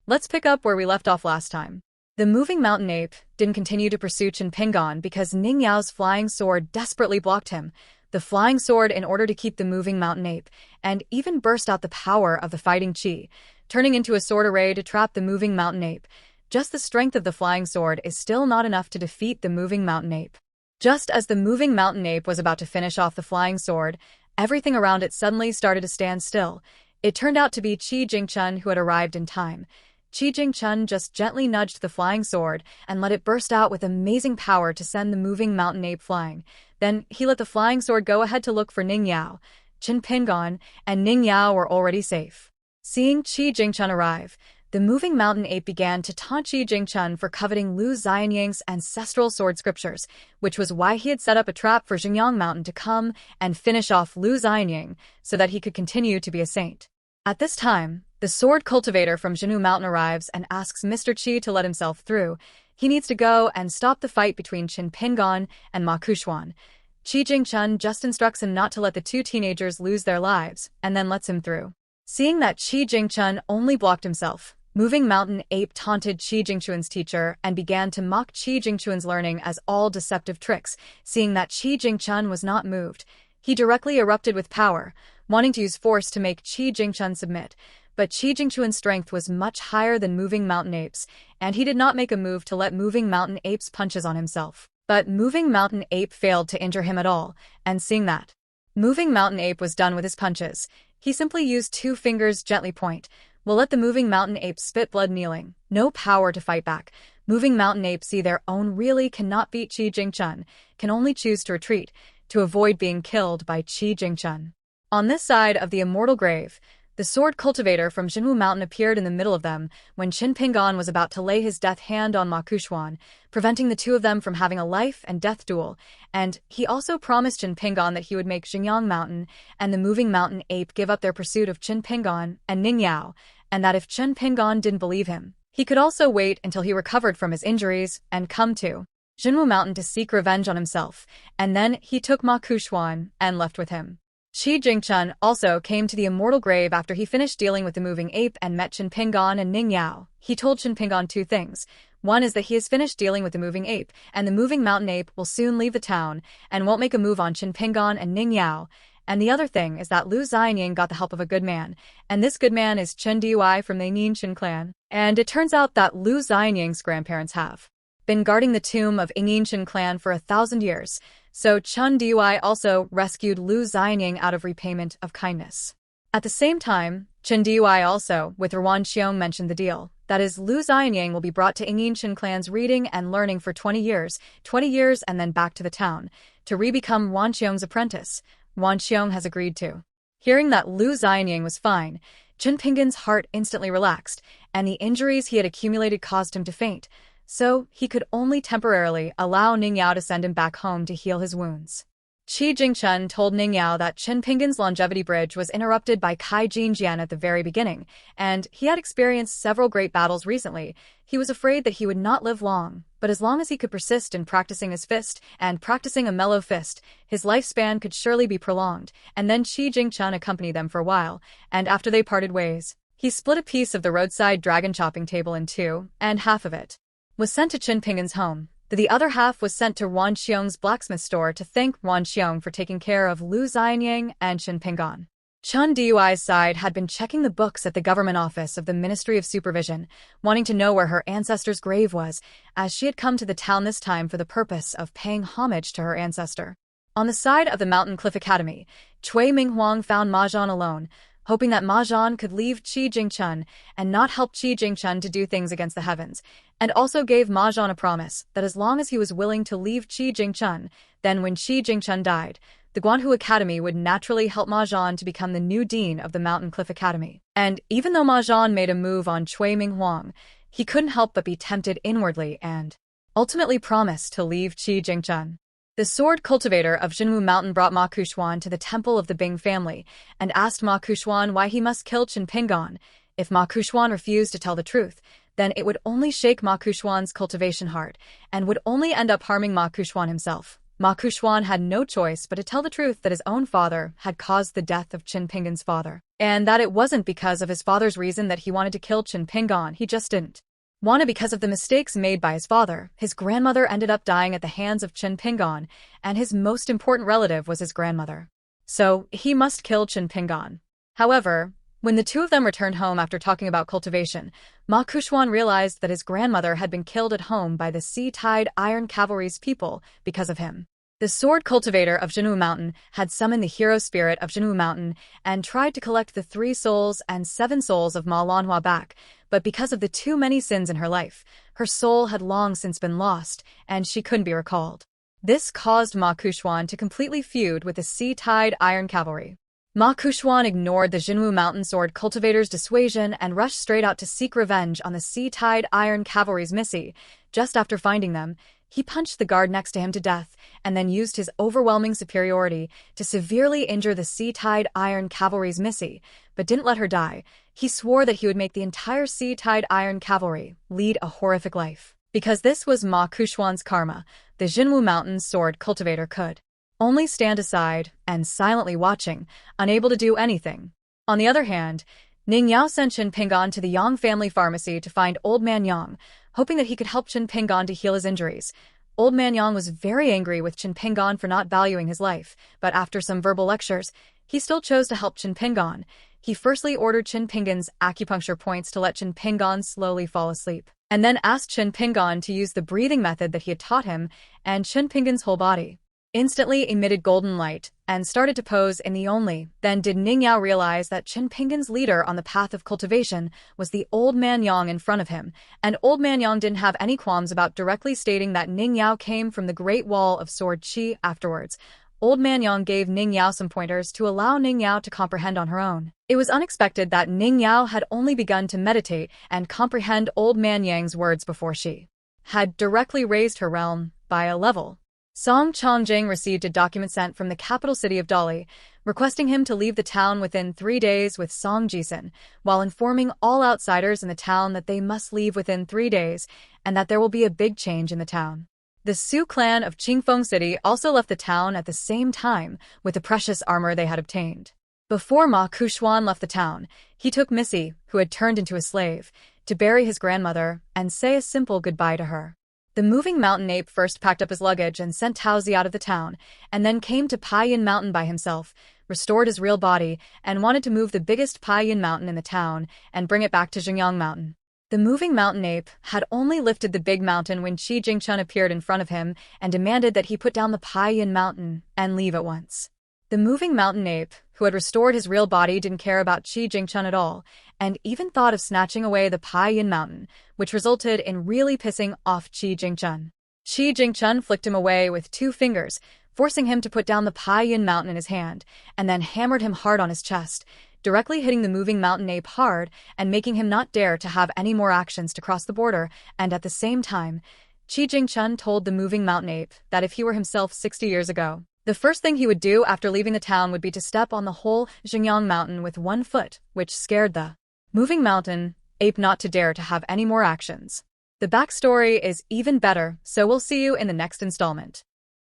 Let's pick up where we left off last time. The moving mountain ape didn't continue to pursue Chen Pingan because Ning Yao's flying sword desperately blocked him. The flying sword in order to keep the moving mountain ape, and even burst out the power of the fighting chi, turning into a sword array to trap the moving mountain ape. Just the strength of the flying sword is still not enough to defeat the moving mountain ape. Just as the moving mountain ape was about to finish off the flying sword, everything around it suddenly started to stand still. It turned out to be Qi Jingchun who had arrived in time. Qi Jingchun just gently nudged the flying sword and let it burst out with amazing power to send the moving mountain ape flying. Then he let the flying sword go ahead to look for Ning Yao. Chen Pingan and Ning Yao were already safe. Seeing Qi Jingchun arrive, the moving mountain ape began to taunt Qi Jingchun for coveting Lu Xianyang's ancestral sword scriptures, which was why he had set up a trap for Xingyang Mountain to come and finish off Lu Xianyang so that he could continue to be a saint. At this time, the sword cultivator from Jinwu Mountain arrives and asks Mr. Qi to let himself through. He needs to go and stop the fight between Chen Pingan and Ma Kuxuan. Qi Jingchun just instructs him not to let the two teenagers lose their lives, and then lets him through. Seeing that Qi Jingchun only blocked himself, Moving Mountain Ape taunted Qi Jingchun's teacher and began to mock Qi Jingchun's learning as all deceptive tricks. Seeing that Qi Jingchun was not moved, he directly erupted with power, wanting to use force to make Qi Jingchun submit. But Qi Jingchun's strength was much higher than Moving Mountain Ape's, and he did not make a move to let Moving Mountain Ape's punches on himself. But Moving Mountain Ape failed to injure him at all, and seeing that Moving Mountain Ape was done with his punches, he simply used 2 fingers gently point, will let the Moving Mountain Ape spit blood kneeling, no power to fight back. Moving Mountain Ape see their own really cannot beat Qi Jingchun, can only choose to retreat, to avoid being killed by Qi Jingchun. On this side of the immortal grave, the sword cultivator from Jinwu Mountain appeared in the middle of them when Chen Pingan was about to lay his death hand on Ma Kuxuan, preventing the two of them from having a life and death duel, and he also promised Chen Pingan that he would make Xingyang Mountain and the Moving Mountain Ape give up their pursuit of Chen Pingan and Ning Yao, and that if Chen Pingan didn't believe him, he could also wait until he recovered from his injuries and come to Jinwu Mountain to seek revenge on himself, and then he took Ma Kuxuan and left with him. Qi Jingchun also came to the immortal grave after he finished dealing with the moving ape and met Chen Pingan and Ning Yao. He told Chen Pingan 2 things. One is that he has finished dealing with the moving ape, and the moving mountain ape will soon leave the town and won't make a move on Chen Pingan and Ning Yao. And the other thing is that Lu Xianyang got the help of a good man, and this good man is Chen Dui from the Yingshan clan. And it turns out that Lu Xianyang's grandparents have been guarding the tomb of Yingshan clan for 1,000 years. So Chen Dui also rescued Lu Xianyang out of repayment of kindness. At the same time, Chen Dui also, with Wan Xiong, mentioned the deal. That is, Lu Xianyang will be brought to Yingshan clan's reading and learning for 20 years and then back to the town, to re-become Wan Xiong's apprentice. Wan Xiong has agreed to. Hearing that Lu Xianyang was fine, Chen Pingan's heart instantly relaxed, and the injuries he had accumulated caused him to faint. So he could only temporarily allow Ning Yao to send him back home to heal his wounds. Qi Jingchun told Ning Yao that Chen Pingan's longevity bridge was interrupted by Kai Jinjian at the very beginning, and he had experienced several great battles recently. He was afraid that he would not live long, but as long as he could persist in practicing his fist and practicing a mellow fist, his lifespan could surely be prolonged. And then Qi Jingchun accompanied them for a while, and after they parted ways, he split a piece of the roadside dragon chopping table in 2, and half of it was sent to Chen Pingan's home. The other half was sent to Wan Xiong's blacksmith store to thank Wan Xiong for taking care of Lu Xianyang and Chen Pingan. Chen Dui's side had been checking the books at the government office of the Ministry of Supervision, wanting to know where her ancestor's grave was, as she had come to the town this time for the purpose of paying homage to her ancestor. On the side of the Mountain Cliff Academy, Cui Minghuang found Ma Zhan alone, hoping that Ma Zhan could leave Qi Jingchun and not help Qi Jingchun to do things against the heavens, and also gave Ma Zhan a promise that as long as he was willing to leave Qi Jingchun, then when Qi Jingchun died, the Guanhu Academy would naturally help Ma Zhan to become the new dean of the Mountain Cliff Academy. And even though Ma Zhan made a move on Cui Minghuang, he couldn't help but be tempted inwardly and ultimately promised to leave Qi Jingchun. The sword cultivator of Jinwu Mountain brought Ma Kuxuan to the temple of the Bing family and asked Ma Kuxuan why he must kill Chen Pingan. If Ma Kuxuan refused to tell the truth, then it would only shake Ma Kuxuan's cultivation heart and would only end up harming Ma Kuxuan himself. Ma Kuxuan had no choice but to tell the truth that his own father had caused the death of Qin Pingan's father, and that it wasn't because of his father's reason that he wanted to kill Qin Pingan, he just didn't want to because of the mistakes made by his father. His grandmother ended up dying at the hands of Qin Pingan, and his most important relative was his grandmother. So, he must kill Qin Pingan. However, when the two of them returned home after talking about cultivation, Ma Kuxuan realized that his grandmother had been killed at home by the Sea-Tide Iron Cavalry's people because of him. The sword cultivator of Jinwu Mountain had summoned the hero spirit of Jinwu Mountain and tried to collect the 3 souls and 7 souls of Ma Lanhua back, but because of the too many sins in her life, her soul had long since been lost, and she couldn't be recalled. This caused Ma Kuxuan to completely feud with the Sea-Tide Iron Cavalry. Ma Kuxuan ignored the Jinwu Mountain sword cultivator's dissuasion and rushed straight out to seek revenge on the Sea-Tide Iron Cavalry's Missy. Just after finding them, he punched the guard next to him to death and then used his overwhelming superiority to severely injure the Sea-Tide Iron Cavalry's Missy, but didn't let her die. He swore that he would make the entire Sea-Tide Iron Cavalry lead a horrific life. Because this was Ma Kuxuan's karma, the Jinwu Mountain sword cultivator could only stand aside and silently watching, unable to do anything. On the other hand, Ning Yao sent Qin Pingan to the Yang family pharmacy to find Old Man Yang, hoping that he could help Qin Pingan to heal his injuries. Old Man Yang was very angry with Qin Pingan for not valuing his life, but after some verbal lectures, he still chose to help Qin Pingan. He firstly ordered Qin Pingan's acupuncture points to let Qin Pingan slowly fall asleep, and then asked Qin Pingan to use the breathing method that he had taught him, and Qin Pingan's whole body instantly emitted golden light and started to pose in the only. Then did Ning Yao realize that Qin Pingan's leader on the path of cultivation was the Old Man Yang in front of him, and Old Man Yang didn't have any qualms about directly stating that Ning Yao came from the Great Wall of Sword Qi. Afterwards, Old Man Yang gave Ning Yao some pointers to allow Ning Yao to comprehend on her own. It was unexpected that Ning Yao had only begun to meditate and comprehend Old Man Yang's words before she had directly raised her realm by a level. Song Chongjing received a document sent from the capital city of Dali, requesting him to leave the town within 3 days with Song Jisun, while informing all outsiders in the town that they must leave within 3 days, and that there will be a big change in the town. The Su clan of Qingfeng City also left the town at the same time with the precious armor they had obtained. Before Ma Kuxuan left the town, he took Missy, who had turned into a slave, to bury his grandmother and say a simple goodbye to her. The moving mountain ape first packed up his luggage and sent Taozi out of the town, and then came to Paiyin Mountain by himself, restored his real body, and wanted to move the biggest Paiyin Mountain in the town and bring it back to Jingyang Mountain. The moving mountain ape had only lifted the big mountain when Qi Jingchun appeared in front of him and demanded that he put down the Paiyin Mountain and leave at once. The moving mountain ape, who had restored his real body, didn't care about Qi Jingchun at all, and even thought of snatching away the Paiyin Mountain, which resulted in really pissing off Qi Jingchun. Qi Jingchun flicked him away with 2 fingers, forcing him to put down the Paiyin Mountain in his hand, and then hammered him hard on his chest, directly hitting the moving mountain ape hard and making him not dare to have any more actions to cross the border. And at the same time, Qi Jingchun told the moving mountain ape that if he were himself 60 years ago, the first thing he would do after leaving the town would be to step on the whole Jingyang Mountain with 1 foot, which scared the moving mountain ape not to dare to have any more actions. The backstory is even better, so we'll see you in the next installment.